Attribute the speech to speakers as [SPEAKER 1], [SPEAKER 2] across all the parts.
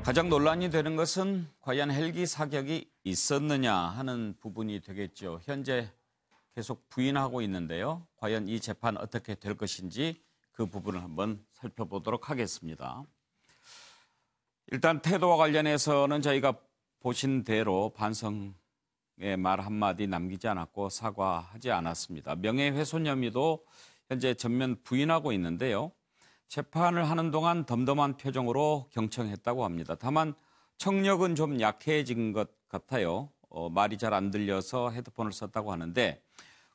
[SPEAKER 1] 가장 논란이 되는 것은 과연 헬기 사격이 있었느냐 하는 부분이 되겠죠. 현재 계속 부인하고 있는데요. 과연 이 재판 어떻게 될 것인지 그 부분을 한번 살펴보도록 하겠습니다. 일단 태도와 관련해서는 저희가 보신 대로 반성의 말 한마디 남기지 않았고 사과하지 않았습니다. 명예훼손 혐의도 현재 전면 부인하고 있는데요. 재판을 하는 동안 덤덤한 표정으로 경청했다고 합니다. 다만 청력은 좀 약해진 것 같아요. 말이 잘 안 들려서 헤드폰을 썼다고 하는데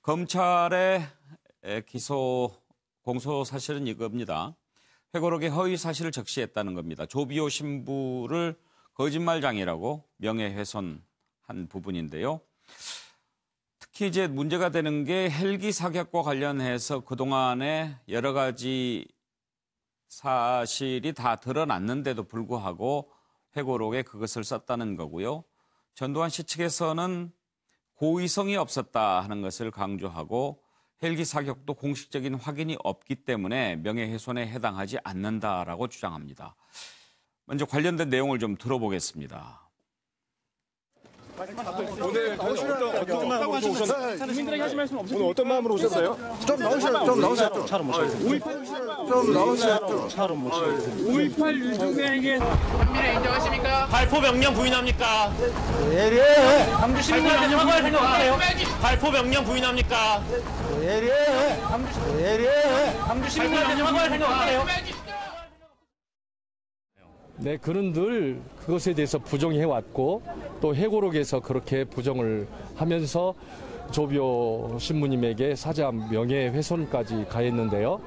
[SPEAKER 1] 검찰의 공소 사실은 이겁니다. 회고록에 허위 사실을 적시했다는 겁니다. 조비오 신부를 거짓말장이라고 명예훼손한 부분인데요. 특히 이제 문제가 되는 게 헬기 사격과 관련해서 그동안에 여러 가지 사실이 다 드러났는데도 불구하고 회고록에 그것을 썼다는 거고요. 전두환 씨 측에서는 고의성이 없었다 하는 것을 강조하고 헬기 사격도 공식적인 확인이 없기 때문에 명예훼손에 해당하지 않는다라고 주장합니다. 먼저 관련된 내용을 좀 들어보겠습니다.
[SPEAKER 2] 오늘 어떤 마음으로 오셨나요? 국민들에게 하실 말씀 없으세요? 오늘 어떤 마음으로 오셨어요?
[SPEAKER 3] 좀 나오세요.
[SPEAKER 2] 차로 모셔주세요.
[SPEAKER 3] 좀 나오세요.
[SPEAKER 2] 차로 모셔주세요. 5.18 유족에게
[SPEAKER 4] 혐의를 인정하십니까?
[SPEAKER 5] 발포 명령 부인합니까?
[SPEAKER 3] 예리해.
[SPEAKER 4] 광주
[SPEAKER 5] 발포 명령
[SPEAKER 4] 시민들한테
[SPEAKER 5] 사과할 생각 없으세요?
[SPEAKER 4] 해야지.
[SPEAKER 5] 발포 명령 부인합니까?
[SPEAKER 3] 예리해.
[SPEAKER 4] 광주
[SPEAKER 5] 발포
[SPEAKER 4] 시민들한테
[SPEAKER 5] 명령 사과할 생각 없으세요?
[SPEAKER 6] 네, 그는 늘 그것에 대해서 부정해왔고 또 회고록에서 그렇게 부정을 하면서 조비오 신부님에게 사자한 명예훼손까지 가했는데요.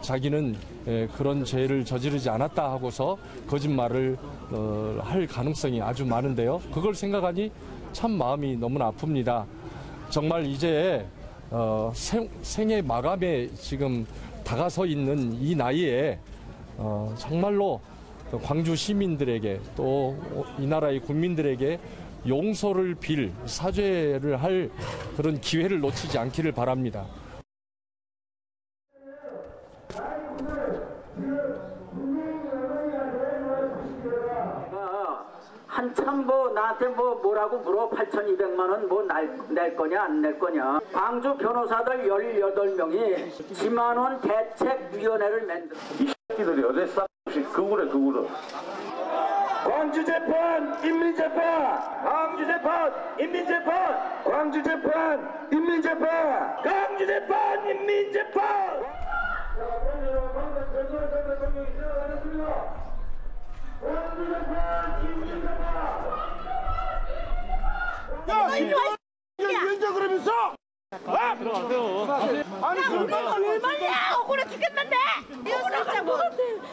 [SPEAKER 6] 자기는 그런 죄를 저지르지 않았다 하고서 거짓말을 할 가능성이 아주 많은데요. 그걸 생각하니 참 마음이 너무나 아픕니다. 정말 이제 생애 마감에 지금 다가서 있는 이 나이에 정말로 광주 시민들에게 또 이 나라의 국민들에게 용서를 빌 사죄를 할 그런 기회를 놓치지 않기를 바랍니다.
[SPEAKER 7] 한참 나한테 뭐라고 물어 8,200만 원 낼 거냐 안 낼 거냐. 광주 변호사들 18명이 지만원 대책위원회를 만들어.
[SPEAKER 8] 이 새끼들이 어디 싸우시 그거래. 광주재판 인민재판, 광주재판 인민재판, 광주재판 인민재판, 광주재판 인민재판.
[SPEAKER 3] 야, 이거 그러면서?
[SPEAKER 5] 들어가세요.
[SPEAKER 3] 아니,
[SPEAKER 9] 얼마냐? 억울해 죽겠는데.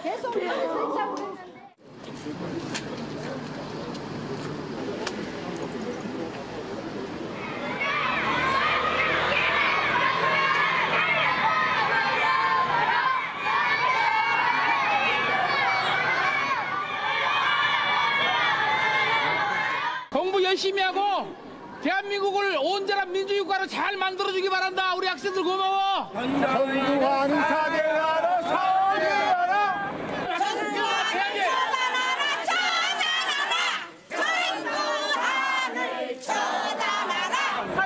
[SPEAKER 9] 계속
[SPEAKER 4] 공부 열심히 하고 대한민국을 온전한 민주국가로 잘 만들어주기 바란다. 우리 학생들 고마워.
[SPEAKER 3] 전두환 사죄하라, 사죄하라.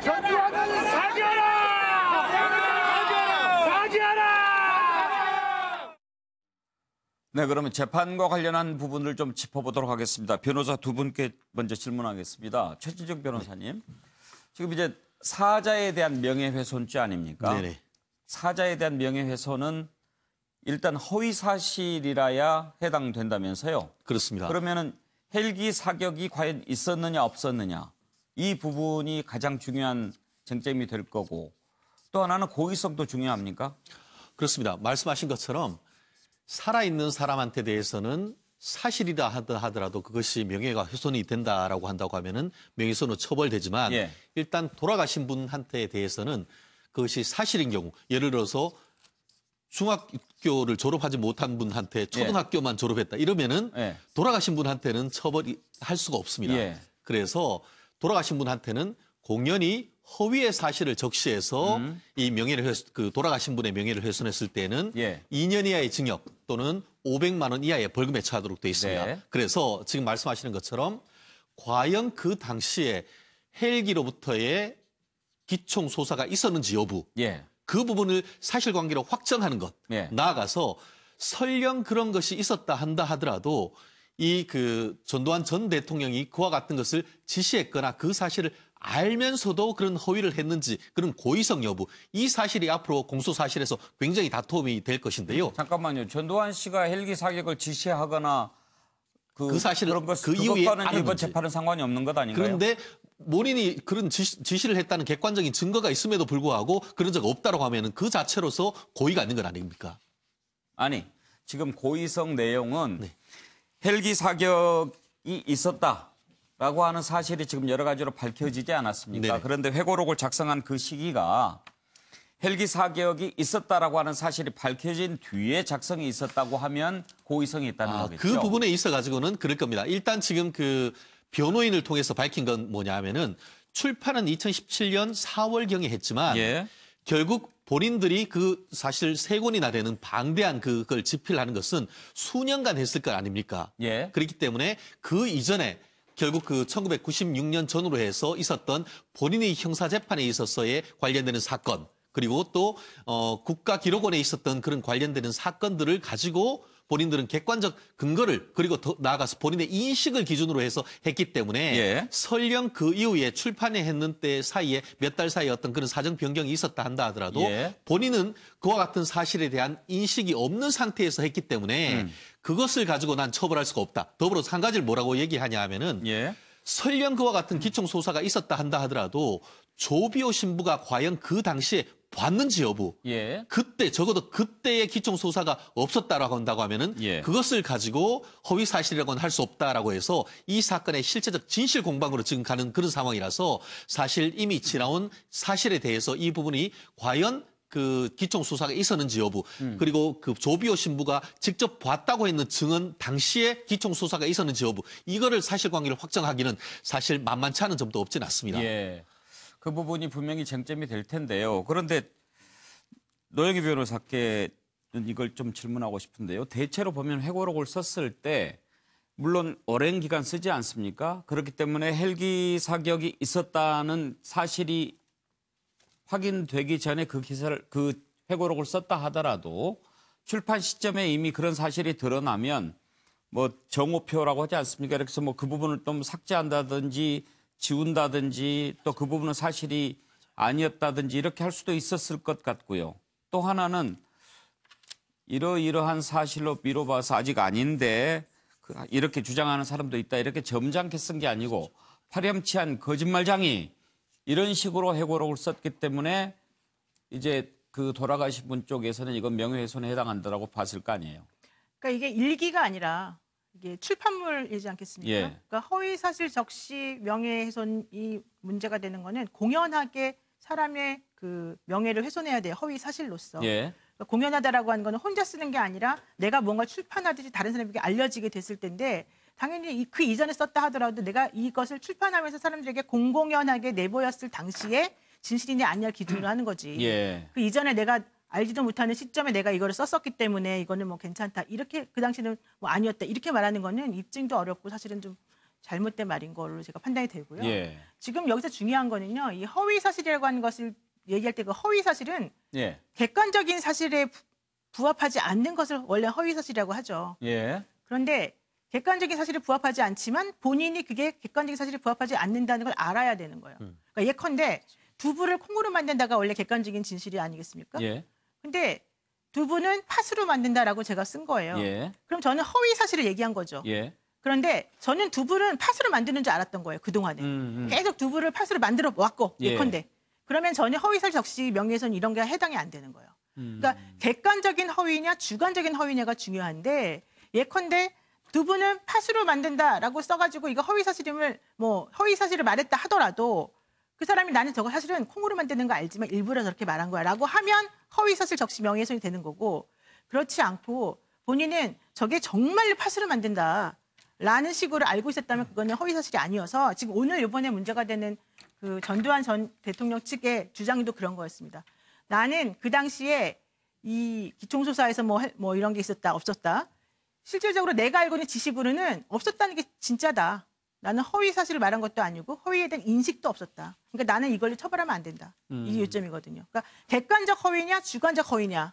[SPEAKER 3] 전두환을 사죄하라. 사죄하라.
[SPEAKER 1] 네, 그러면 재판과 관련한 부분을 좀 짚어보도록 하겠습니다. 변호사 두 분께 먼저 질문하겠습니다. 최진정 변호사님, 지금 이제 사자에 대한 명예훼손죄 아닙니까?
[SPEAKER 5] 네네.
[SPEAKER 1] 사자에 대한 명예훼손은 일단 허위 사실이라야 해당된다면서요?
[SPEAKER 5] 그렇습니다.
[SPEAKER 1] 그러면은 헬기 사격이 과연 있었느냐 없었느냐 이 부분이 가장 중요한 쟁점이 될 거고 또 하나는 고의성도 중요합니까?
[SPEAKER 5] 그렇습니다. 말씀하신 것처럼 살아있는 사람한테 대해서는 사실이다 하더라도 그것이 명예가 훼손이 된다라고 한다고 하면은 명예훼손으로 처벌되지만
[SPEAKER 1] 예.
[SPEAKER 5] 일단 돌아가신 분한테 대해서는 그것이 사실인 경우 예를 들어서 중학교를 졸업하지 못한 분한테 초등학교만 졸업했다 이러면은
[SPEAKER 1] 예.
[SPEAKER 5] 돌아가신 분한테는 처벌할 수가 없습니다.
[SPEAKER 1] 예.
[SPEAKER 5] 그래서 돌아가신 분한테는 공연히 허위의 사실을 적시해서 이 명예를 돌아가신 분의 명예를 훼손했을 때는
[SPEAKER 1] 예.
[SPEAKER 5] 2년 이하의 징역 또는 500만 원 이하의 벌금에 처하도록 되어 있습니다.
[SPEAKER 1] 네.
[SPEAKER 5] 그래서 지금 말씀하시는 것처럼 과연 그 당시에 헬기로부터의 기총 소사가 있었는지 여부,
[SPEAKER 1] 예.
[SPEAKER 5] 그 부분을 사실관계로 확정하는 것,
[SPEAKER 1] 예.
[SPEAKER 5] 나아가서 설령 그런 것이 있었다 한다 하더라도 이 그 전두환 전 대통령이 그와 같은 것을 지시했거나 그 사실을 알면서도 그런 허위를 했는지, 그런 고의성 여부, 이 사실이 앞으로 공소 사실에서 굉장히 다툼이 될 것인데요.
[SPEAKER 1] 잠깐만요. 전두환 씨가 헬기 사격을 지시하거나
[SPEAKER 5] 그 사실을
[SPEAKER 1] 그런 것,
[SPEAKER 5] 그 이후에
[SPEAKER 1] 그것과는 이번
[SPEAKER 5] 알았는지.
[SPEAKER 1] 재판은 상관이 없는 것 아닌가요?
[SPEAKER 5] 그런데 본인이 그런 지시를 했다는 객관적인 증거가 있음에도 불구하고 그런 적 없다고 하면 그 자체로서 고의가 아닌 건 아닙니까?
[SPEAKER 1] 아니, 지금 고의성 내용은
[SPEAKER 5] 네.
[SPEAKER 1] 헬기 사격이 있었다라고 하는 사실이 지금 여러 가지로 밝혀지지 않았습니까?
[SPEAKER 5] 네네.
[SPEAKER 1] 그런데 회고록을 작성한 그 시기가 헬기 사격이 있었다라고 하는 사실이 밝혀진 뒤에 작성이 있었다고 하면 고의성이 있다는 거겠죠.
[SPEAKER 5] 그 부분에 있어가지고는 그럴 겁니다. 일단 지금 그 변호인을 통해서 밝힌 건 뭐냐 하면은 출판은 2017년 4월경에 했지만
[SPEAKER 1] 예.
[SPEAKER 5] 결국 본인들이 그 사실 3권이나 되는 방대한 그걸 집필하는 것은 수년간 했을 것 아닙니까?
[SPEAKER 1] 예.
[SPEAKER 5] 그렇기 때문에 그 이전에 결국 그 1996년 전후로 해서 있었던 본인의 형사재판에 있어서의 관련되는 사건, 그리고 또 국가기록원에 있었던 그런 관련되는 사건들을 가지고 본인들은 객관적 근거를, 그리고 더 나아가서 본인의 인식을 기준으로 해서 했기 때문에
[SPEAKER 1] 예.
[SPEAKER 5] 설령 그 이후에 출판에 했는 때 사이에 몇 달 사이에 어떤 그런 사정 변경이 있었다 한다 하더라도
[SPEAKER 1] 예.
[SPEAKER 5] 본인은 그와 같은 사실에 대한 인식이 없는 상태에서 했기 때문에 그것을 가지고 난 처벌할 수가 없다. 더불어서 한 가지를 뭐라고 얘기하냐 하면은
[SPEAKER 1] 예.
[SPEAKER 5] 설령 그와 같은 기총 소사가 있었다 한다 하더라도 조비오 신부가 과연 그 당시에 봤는지 여부,
[SPEAKER 1] 예.
[SPEAKER 5] 그때 적어도 그때의 기총 소사가 없었다라고 한다고 하면은
[SPEAKER 1] 예.
[SPEAKER 5] 그것을 가지고 허위 사실이라고는 할 수 없다라고 해서 이 사건의 실체적 진실 공방으로 지금 가는 그런 상황이라서 사실 이미 지나온 사실에 대해서 이 부분이 과연 그 기총 수사가 있었는지 여부, 그리고 그 조비오 신부가 직접 봤다고 했는 증언 당시에 기총 수사가 있었는지 여부, 이거를 사실관계를 확정하기는 사실 만만치 않은 점도 없진 않습니다.
[SPEAKER 1] 예. 그 부분이 분명히 쟁점이 될 텐데요. 그런데 노영희 변호사께는 이걸 좀 질문하고 싶은데요. 대체로 보면 회고록을 썼을 때 물론 오랜 기간 쓰지 않습니까? 그렇기 때문에 헬기 사격이 있었다는 사실이 확인되기 전에 그 기사를, 그 회고록을 썼다 하더라도 출판 시점에 이미 그런 사실이 드러나면 뭐 정오표라고 하지 않습니까? 그래서 뭐 그 부분을 좀 삭제한다든지 지운다든지 또 그 부분은 사실이 아니었다든지 이렇게 할 수도 있었을 것 같고요. 또 하나는 이러이러한 사실로 미뤄봐서 아직 아닌데 이렇게 주장하는 사람도 있다. 이렇게 점잖게 쓴 게 아니고 파렴치한 거짓말장이 이런 식으로 회고록을 썼기 때문에 이제 그 돌아가신 분 쪽에서는 이건 명예훼손에 해당한다라고 봤을 거 아니에요.
[SPEAKER 10] 그러니까 이게 일기가 아니라 이게 출판물이지 않겠습니까?
[SPEAKER 1] 예.
[SPEAKER 10] 그러니까 허위 사실 적시 명예훼손이 문제가 되는 거는 공연하게 사람의 그 명예를 훼손해야 돼요. 허위 사실로서.
[SPEAKER 1] 예.
[SPEAKER 10] 그러니까 공연하다라고 하는 거는 혼자 쓰는 게 아니라 내가 뭔가 출판하듯이 다른 사람에게 알려지게 됐을 텐데 당연히 그 이전에 썼다 하더라도 내가 이것을 출판하면서 사람들에게 공공연하게 내보였을 당시에 진실이냐 아니냐를 기준으로 하는 거지.
[SPEAKER 1] 예.
[SPEAKER 10] 그 이전에 내가 알지도 못하는 시점에 내가 이거를 썼었기 때문에 이거는 뭐 괜찮다. 이렇게 그 당시는 뭐 아니었다. 이렇게 말하는 거는 입증도 어렵고 사실은 좀 잘못된 말인 걸로 제가 판단이 되고요.
[SPEAKER 1] 예.
[SPEAKER 10] 지금 여기서 중요한 거는요. 이 허위 사실이라고 하는 것을 얘기할 때 그 허위 사실은
[SPEAKER 1] 예.
[SPEAKER 10] 객관적인 사실에 부합하지 않는 것을 원래 허위 사실이라고 하죠.
[SPEAKER 1] 예.
[SPEAKER 10] 그런데 객관적인 사실에 부합하지 않지만 본인이 그게 객관적인 사실에 부합하지 않는다는 걸 알아야 되는 거예요. 그러니까 예컨대 두부를 콩으로 만든다가 원래 객관적인 진실이 아니겠습니까?
[SPEAKER 1] 예.
[SPEAKER 10] 근데 두부는 팥으로 만든다라고 제가 쓴 거예요.
[SPEAKER 1] 예.
[SPEAKER 10] 그럼 저는 허위 사실을 얘기한 거죠.
[SPEAKER 1] 예.
[SPEAKER 10] 그런데 저는 두부는 팥으로 만드는 줄 알았던 거예요. 그동안에. 계속 두부를 팥으로 만들어 왔고
[SPEAKER 1] 예.
[SPEAKER 10] 예컨대. 그러면 전혀 허위사실 적시 명예훼손 이런 게 해당이 안 되는 거예요. 그러니까 객관적인 허위냐 주관적인 허위냐가 중요한데 예컨대 두부는 팥으로 만든다라고 써가지고 이거 허위사실임을 뭐 허위사실을 말했다 하더라도 그 사람이 나는 저거 사실은 콩으로 만드는 거 알지만 일부러 저렇게 말한 거야 라고 하면 허위사실 적시 명예훼손이 되는 거고 그렇지 않고 본인은 저게 정말로 팥으로 만든다 라는 식으로 알고 있었다면 그거는 허위사실이 아니어서 지금 오늘 이번에 문제가 되는 그 전두환 전 대통령 측의 주장도 그런 거였습니다. 나는 그 당시에 이 기총소사에서 뭐 이런 게 있었다 없었다 실질적으로 내가 알고 있는 지식으로는 없었다는 게 진짜다. 나는 허위 사실을 말한 것도 아니고 허위에 대한 인식도 없었다. 그러니까 나는 이걸 처벌하면 안 된다. 이게 요점이거든요. 그러니까 객관적 허위냐 주관적 허위냐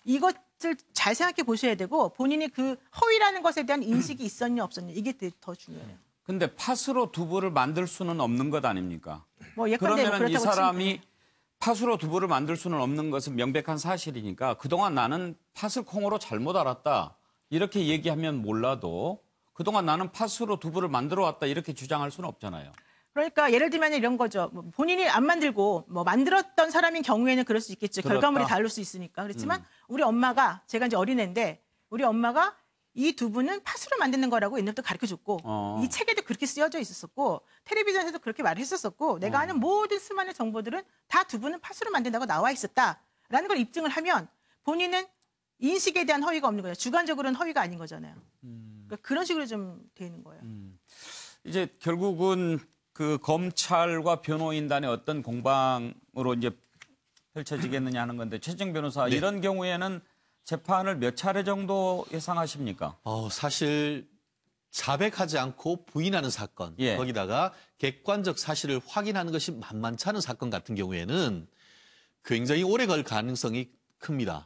[SPEAKER 10] 이것을 잘 생각해 보셔야 되고 본인이 그 허위라는 것에 대한 인식이 있었냐 없었냐 이게 더 중요해요.
[SPEAKER 1] 근데 팥으로 두부를 만들 수는 없는 것 아닙니까?
[SPEAKER 10] 뭐 예컨대
[SPEAKER 1] 그러면 이
[SPEAKER 10] 그렇다고
[SPEAKER 1] 사람이 팥으로 두부를 만들 수는 없는 것은 명백한 사실이니까 그동안 나는 팥을 콩으로 잘못 알았다. 이렇게 얘기하면 몰라도 그동안 나는 팥으로 두부를 만들어 왔다. 이렇게 주장할 수는 없잖아요.
[SPEAKER 10] 그러니까 예를 들면 이런 거죠. 뭐 본인이 안 만들고 뭐 만들었던 사람인 경우에는 그럴 수 있겠죠.
[SPEAKER 1] 그렇다.
[SPEAKER 10] 결과물이 다를 수 있으니까. 그렇지만 우리 엄마가 제가 이제 어린애인데 우리 엄마가 이 두부는 팥으로 만드는 거라고 옛날부터 가르쳐줬고 이 책에도 그렇게 쓰여져 있었었고 텔레비전에서도 그렇게 말했었었고 내가 아는 모든 수많은 정보들은 다 두부는 팥으로 만든다고 나와 있었다라는 걸 입증을 하면 본인은 인식에 대한 허위가 없는 거예요. 주관적으로는 허위가 아닌 거잖아요. 그러니까 그런 식으로 좀 되는 거예요.
[SPEAKER 1] 이제 결국은 그 검찰과 변호인단의 어떤 공방으로 이제 펼쳐지겠느냐 하는 건데 최재형 변호사
[SPEAKER 5] 네.
[SPEAKER 1] 이런 경우에는 재판을 몇 차례 정도 예상하십니까?
[SPEAKER 5] 사실 자백하지 않고 부인하는 사건,
[SPEAKER 1] 예.
[SPEAKER 5] 거기다가 객관적 사실을 확인하는 것이 만만치 않은 사건 같은 경우에는 굉장히 오래 걸 가능성이 큽니다.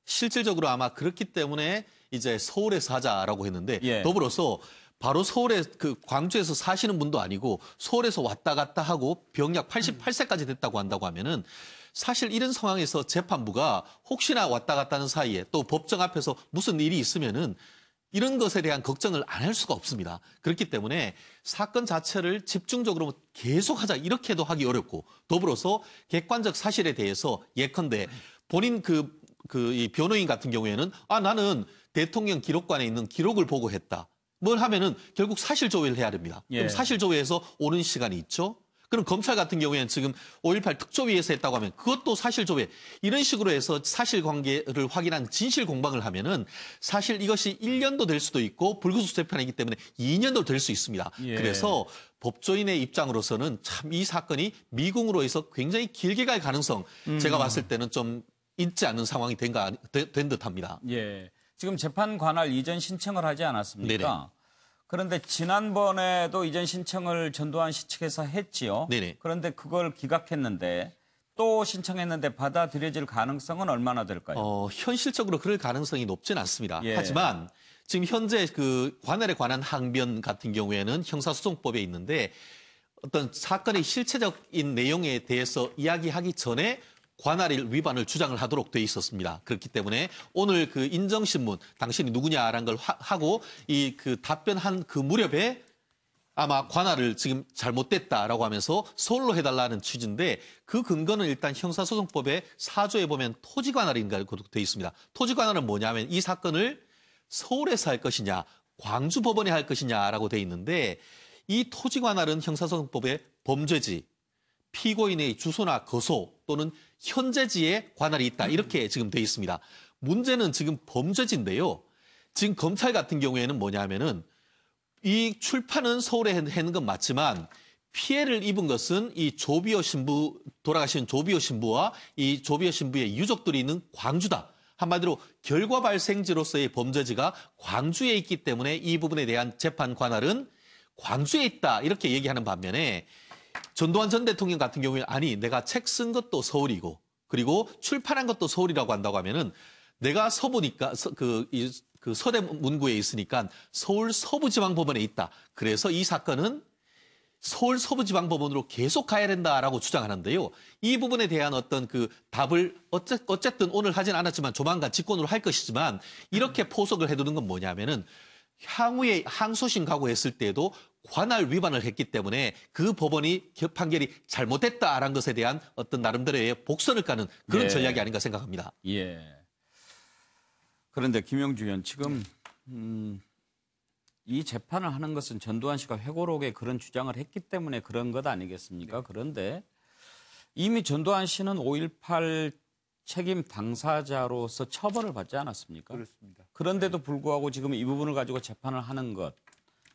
[SPEAKER 5] 실질적으로 아마 그렇기 때문에 이제 서울에서 하자라고 했는데
[SPEAKER 1] 예.
[SPEAKER 5] 더불어서 바로 서울에 그 광주에서 사시는 분도 아니고 서울에서 왔다 갔다 하고 병약 88세까지 됐다고 한다고 하면은 사실 이런 상황에서 재판부가 혹시나 왔다 갔다 하는 사이에 또 법정 앞에서 무슨 일이 있으면은 이런 것에 대한 걱정을 안 할 수가 없습니다. 그렇기 때문에 사건 자체를 집중적으로 계속하자 이렇게도 하기 어렵고 더불어서 객관적 사실에 대해서 예컨대 본인 이 변호인 같은 경우에는 나는 대통령 기록관에 있는 기록을 보고 했다. 뭘 하면은 결국 사실 조회를 해야 됩니다.
[SPEAKER 1] 예.
[SPEAKER 5] 그럼 사실 조회에서 오는 시간이 있죠. 그럼 검찰 같은 경우에는 지금 5.18 특조위에서 했다고 하면 그것도 사실 조회 이런 식으로 해서 사실관계를 확인한 진실 공방을 하면은 사실 이것이 1년도 될 수도 있고 불구속 재판이기 때문에 2년도 될 수 있습니다.
[SPEAKER 1] 예.
[SPEAKER 5] 그래서 법조인의 입장으로서는 참 이 사건이 미궁으로 해서 굉장히 길게 갈 가능성 제가 봤을 때는 좀 있지 않는 상황이 된 듯합니다.
[SPEAKER 1] 예. 지금 재판 관할 이전 신청을 하지 않았습니까?
[SPEAKER 5] 네네.
[SPEAKER 1] 그런데 지난번에도 이전 신청을 전두환 씨 측에서 했지요.
[SPEAKER 5] 네네.
[SPEAKER 1] 그런데 그걸 기각했는데 또 신청했는데 받아들여질 가능성은 얼마나 될까요?
[SPEAKER 5] 현실적으로 그럴 가능성이 높진 않습니다.
[SPEAKER 1] 예.
[SPEAKER 5] 하지만 지금 현재 그 관할에 관한 항변 같은 경우에는 형사소송법에 있는데 어떤 사건의 실체적인 내용에 대해서 이야기하기 전에 관할 위반을 주장을 하도록 돼 있었습니다. 그렇기 때문에 오늘 그 인정신문 당신이 누구냐라는 걸 하고 이 그 답변한 그 무렵에 아마 관할을 지금 잘못됐다라고 하면서 서울로 해달라는 취지인데 그 근거는 일단 형사소송법의 4조에 보면 토지관할인가로 돼 있습니다. 토지관할은 뭐냐면 이 사건을 서울에서 할 것이냐 광주 법원에 할 것이냐라고 돼 있는데 이 토지관할은 형사소송법의 범죄지 피고인의 주소나 거소 또는 현재지에 관할이 있다. 이렇게 지금 돼 있습니다. 문제는 지금 범죄지인데요. 지금 검찰 같은 경우에는 뭐냐면은 이 출판은 서울에 하는 건 맞지만 피해를 입은 것은 이 조비오 신부, 돌아가신 조비오 신부와 이 조비오 신부의 유족들이 있는 광주다. 한마디로 결과 발생지로서의 범죄지가 광주에 있기 때문에 이 부분에 대한 재판 관할은 광주에 있다. 이렇게 얘기하는 반면에 전두환 전 대통령 같은 경우에 아니 내가 책 쓴 것도 서울이고 그리고 출판한 것도 서울이라고 한다고 하면은 내가 서부니까 그 서대문구에 있으니까 서울 서부지방법원에 있다. 그래서 이 사건은 서울 서부지방법원으로 계속 가야 된다라고 주장하는데요. 이 부분에 대한 어떤 그 답을 어쨌든 오늘 하진 않았지만 조만간 직권으로 할 것이지만 이렇게 포석을 해두는 건 뭐냐면은 향후에 항소심 각오했을 때도 관할 위반을 했기 때문에 그 법원이 판결이 잘못됐다라는 것에 대한 어떤 나름대로의 복선을 까는 그런
[SPEAKER 1] 예.
[SPEAKER 5] 전략이 아닌가 생각합니다.
[SPEAKER 1] 예. 그런데 김영주 의원 지금 이 재판을 하는 것은 전두환 씨가 회고록에 그런 주장을 했기 때문에 그런 것 아니겠습니까?
[SPEAKER 2] 네.
[SPEAKER 1] 그런데 이미 전두환 씨는 5.18 책임 당사자로서 처벌을 받지 않았습니까?
[SPEAKER 2] 그렇습니다.
[SPEAKER 1] 그런데도 불구하고 지금 이 부분을 가지고 재판을 하는 것,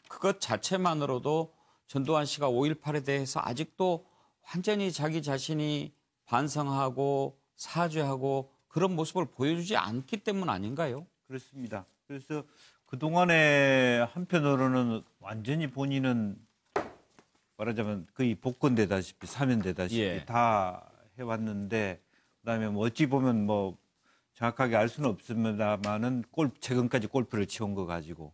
[SPEAKER 1] 그것 자체만으로도 전두환 씨가 5.18에 대해서 아직도 완전히 자기 자신이 반성하고 사죄하고 그런 모습을 보여주지 않기 때문 아닌가요?
[SPEAKER 2] 그렇습니다.
[SPEAKER 11] 그래서 그동안에 한편으로는 완전히 본인은 말하자면 거의 복권되다시피 사면되다시피
[SPEAKER 1] 예.
[SPEAKER 11] 다 해왔는데 그다음에 뭐 어찌 보면 뭐 정확하게 알 수는 없습니다만은 최근까지 골프를 치운 거 가지고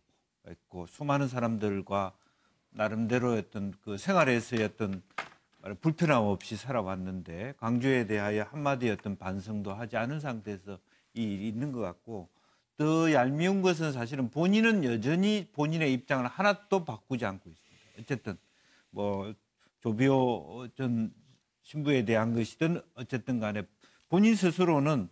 [SPEAKER 11] 있고 수많은 사람들과 나름대로 어떤 그 생활에서의 어떤 불편함 없이 살아왔는데 광주에 대하여 한마디 어떤 반성도 하지 않은 상태에서 이 일이 있는 것 같고 더 얄미운 것은 사실은 본인은 여전히 본인의 입장을 하나도 바꾸지 않고 있습니다. 어쨌든 뭐 조비오 전 신부에 대한 것이든 어쨌든 간에 본인 스스로는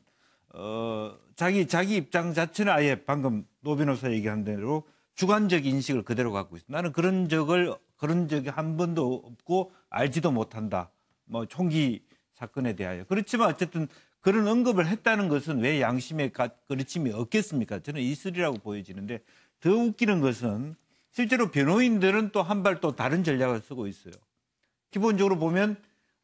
[SPEAKER 11] 자기 입장 자체는 아예 방금 노 변호사 얘기한 대로 주관적 인식을 그대로 갖고 있습니다. 나는 그런 적이 한 번도 없고 알지도 못한다. 뭐 총기 사건에 대하여. 그렇지만 어쨌든 그런 언급을 했다는 것은 왜 양심의 거르침이 없겠습니까? 저는 이슬이라고 보여지는데 더 웃기는 것은 실제로 변호인들은 또 한 발 또 다른 전략을 쓰고 있어요. 기본적으로 보면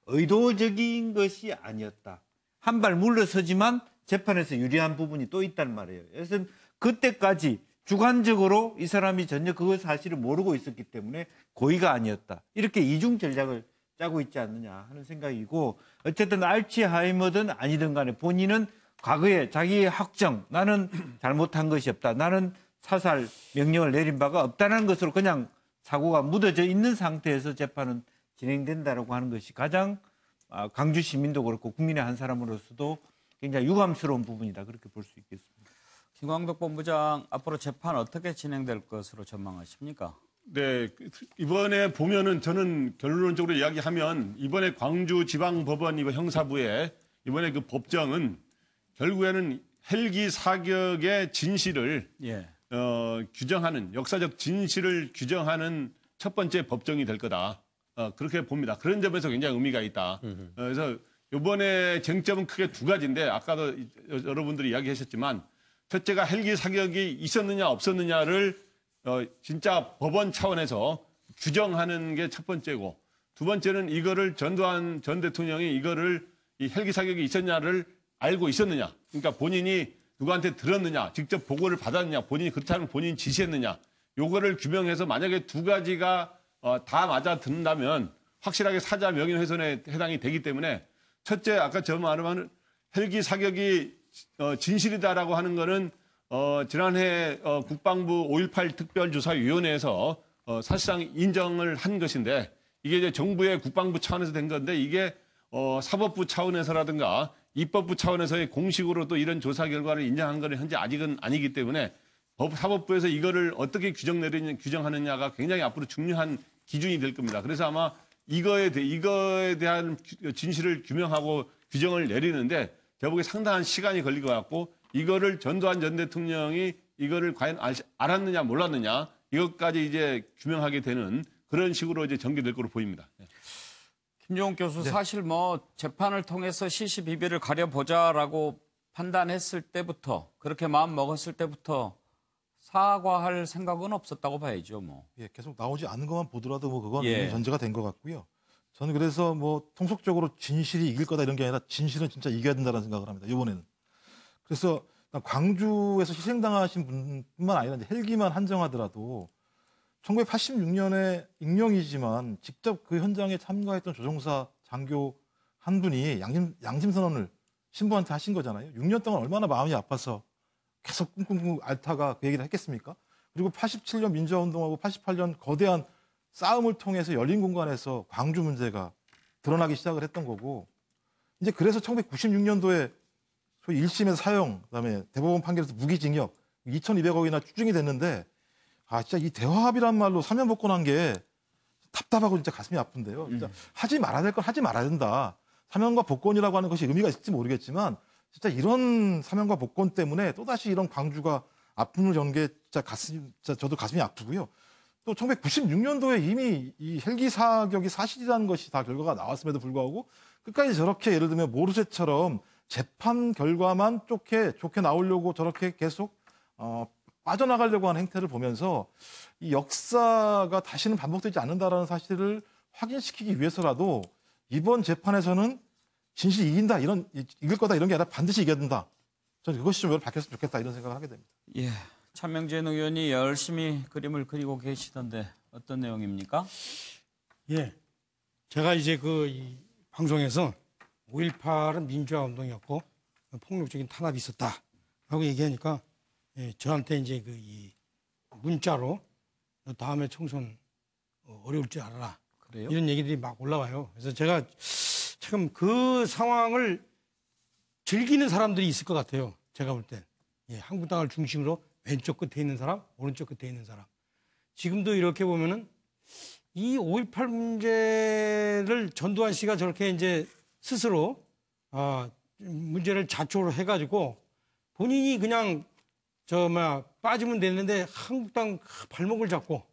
[SPEAKER 11] 의도적인 것이 아니었다. 한 발 물러서지만 재판에서 유리한 부분이 또 있단 말이에요. 그래서 그때까지 주관적으로 이 사람이 전혀 그 사실을 모르고 있었기 때문에 고의가 아니었다. 이렇게 이중 전략을 짜고 있지 않느냐 하는 생각이고 어쨌든 알츠하이머든 아니든 간에 본인은 과거에 자기의 확정 나는 잘못한 것이 없다. 나는 사살 명령을 내린 바가 없다는 것으로 그냥 사고가 묻어져 있는 상태에서 재판은 진행된다라고 하는 것이 가장 광주 시민도 그렇고 국민의 한 사람으로서도 굉장히 유감스러운 부분이다. 그렇게 볼 수 있겠습니다.
[SPEAKER 1] 김광덕 본부장 앞으로 재판 어떻게 진행될 것으로 전망하십니까?
[SPEAKER 2] 네, 이번에 보면은 저는 결론적으로 이야기하면 이번에 광주지방법원 이번 형사부의 이번에 그 법정은 결국에는 헬기 사격의 진실을
[SPEAKER 1] 예.
[SPEAKER 2] 규정하는 역사적 진실을 규정하는 첫 번째 법정이 될 거다. 그렇게 봅니다. 그런 점에서 굉장히 의미가 있다. 그래서 이번에 쟁점은 크게 두 가지인데 아까도 여러분들이 이야기하셨지만 첫째가 헬기 사격이 있었느냐 없었느냐를 진짜 법원 차원에서 규정하는 게 첫 번째고 두 번째는 이거를 전두환 전 대통령이 이거를 이 헬기 사격이 있었냐를 알고 있었느냐. 그러니까 본인이 누구한테 들었느냐, 직접 보고를 받았느냐, 본인이 그렇지 않으면 본인이 지시했느냐. 요거를 규명해서 만약에 두 가지가 다 맞아 듣는다면 확실하게 사자 명예훼손에 해당이 되기 때문에 첫째 아까 저 말한 헬기 사격이 진실이다라고 하는 거는 지난해 국방부 5.18 특별조사위원회에서 사실상 인정을 한 것인데 이게 이제 정부의 국방부 차원에서 된 건데 이게 사법부 차원에서라든가 입법부 차원에서의 공식으로 또 이런 조사 결과를 인정한 거는 현재 아직은 아니기 때문에 사법부에서 이거를 어떻게 규정하느냐가 굉장히 앞으로 중요한 기준이 될 겁니다. 그래서 아마 이거에 대한 진실을 규명하고 규정을 내리는데 제가 보기에 상당한 시간이 걸릴 것 같고 이거를 전두환 전 대통령이 이거를 과연 알았느냐 몰랐느냐 이것까지 이제 규명하게 되는 그런 식으로 이제 전개될 거로 보입니다.
[SPEAKER 1] 김종욱 교수 사실 뭐 재판을 통해서 시시비비를 가려보자라고 판단했을 때부터 그렇게 마음 먹었을 때부터 사과할 생각은 없었다고 봐야죠, 뭐.
[SPEAKER 12] 예, 계속 나오지 않은 것만 보더라도 뭐 그건
[SPEAKER 1] 예.
[SPEAKER 12] 이미 전제가 된 것 같고요. 저는 그래서 뭐 통속적으로 진실이 이길 거다 이런 게 아니라 진실은 진짜 이겨야 된다는 생각을 합니다. 이번에는. 그래서 광주에서 희생당하신 분뿐만 아니라 이제 헬기만 한정하더라도 1986년에 익명이지만 직접 그 현장에 참가했던 조종사 장교 한 분이 양심 선언을 신부한테 하신 거잖아요. 6년 동안 얼마나 마음이 아파서 계속 꿍꿍꿍 앓다가 그 얘기를 했겠습니까? 그리고 87년 민주화운동하고 88년 거대한 싸움을 통해서 열린 공간에서 광주 문제가 드러나기 시작을 했던 거고 이제 그래서 1996년도에 소위 1심에서 사형, 그다음에 대법원 판결에서 무기징역 2,200억이나 추징이 됐는데 진짜 이 대화합의란 말로 사면 복권한 게 답답하고 진짜 가슴이 아픈데요. 진짜 하지 말아야 될 건 하지 말아야 된다. 사면과 복권이라고 하는 것이 의미가 있을지 모르겠지만 진짜 이런 사면과 복권 때문에 또다시 이런 광주가 아픔을 전 게 진짜 저도 가슴이 아프고요. 또 1996년도에 이미 이 헬기 사격이 사실이라는 것이 다 결과가 나왔음에도 불구하고 끝까지 저렇게 예를 들면 모르쇠처럼 재판 결과만 좋게 나오려고 저렇게 계속 빠져나가려고 하는 행태를 보면서 이 역사가 다시는 반복되지 않는다라는 사실을 확인시키기 위해서라도 이번 재판에서는 진실이 이길 거다 이런 게 아니라 반드시 이겨야 된다. 저는 그것이 좀 밝혔으면 좋겠다 이런 생각을 하게 됩니다.
[SPEAKER 1] 예. 차명진 의원이 열심히 그림을 그리고 계시던데 어떤 내용입니까?
[SPEAKER 13] 예, 제가 이제 이 방송에서 5.18은 민주화 운동이었고 폭력적인 탄압이 있었다라고 얘기하니까 저한테 이제 이 문자로 다음에 총선 어려울 줄 알아라.
[SPEAKER 1] 그래요?
[SPEAKER 13] 이런 얘기들이 막 올라와요. 그래서 제가 참 그 상황을 즐기는 사람들이 있을 것 같아요. 제가 볼 땐. 예, 한국당을 중심으로 왼쪽 끝에 있는 사람, 오른쪽 끝에 있는 사람. 지금도 이렇게 보면은 이 5.18 문제를 전두환 씨가 저렇게 이제 스스로 문제를 자초로 해가지고 본인이 그냥 빠지면 되는데 한국당 발목을 잡고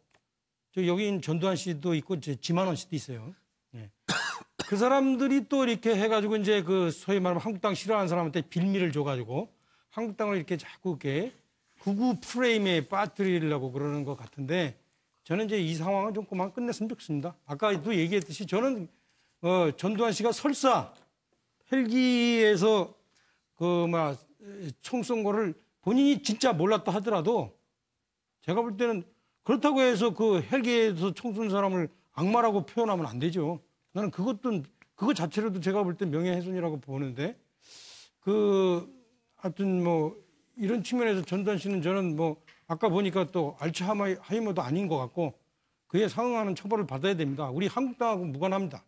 [SPEAKER 13] 여기 전두환 씨도 있고 지만원 씨도 있어요. 예. 그 사람들이 또 이렇게 해가지고 이제 소위 말하면 한국당 싫어하는 사람한테 빌미를 줘가지고 한국당을 이렇게 자꾸 이렇게 극우 프레임에 빠뜨리려고 그러는 것 같은데 저는 이제 이 상황을 좀 그만 끝냈으면 좋겠습니다. 아까도 얘기했듯이 저는 전두환 씨가 설사 헬기에서 총 쏜 거를 본인이 진짜 몰랐다 하더라도 제가 볼 때는 그렇다고 해서 헬기에서 총 쏜 사람을 악마라고 표현하면 안 되죠. 나는 그거 자체로도 제가 볼 때 명예훼손이라고 보는데 하여튼 이런 측면에서 전두환 씨는 저는 아까 보니까 또 알츠하이머도 아닌 것 같고 그에 상응하는 처벌을 받아야 됩니다. 우리 한국당하고 무관합니다.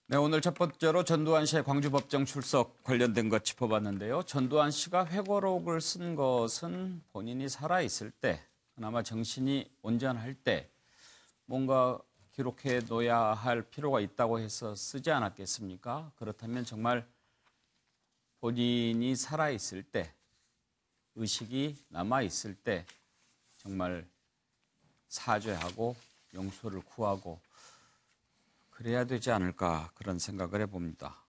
[SPEAKER 1] 네, 오늘 첫 번째로 전두환 씨의 광주법정 출석 관련된 것 짚어봤는데요. 전두환 씨가 회고록을 쓴 것은 본인이 살아있을 때, 그나마 정신이 온전할 때 뭔가 기록해 놓아야 할 필요가 있다고 해서 쓰지 않았겠습니까? 그렇다면 정말 본인이 살아있을 때, 의식이 남아있을 때 정말 사죄하고 용서를 구하고 그래야 되지 않을까 그런 생각을 해봅니다.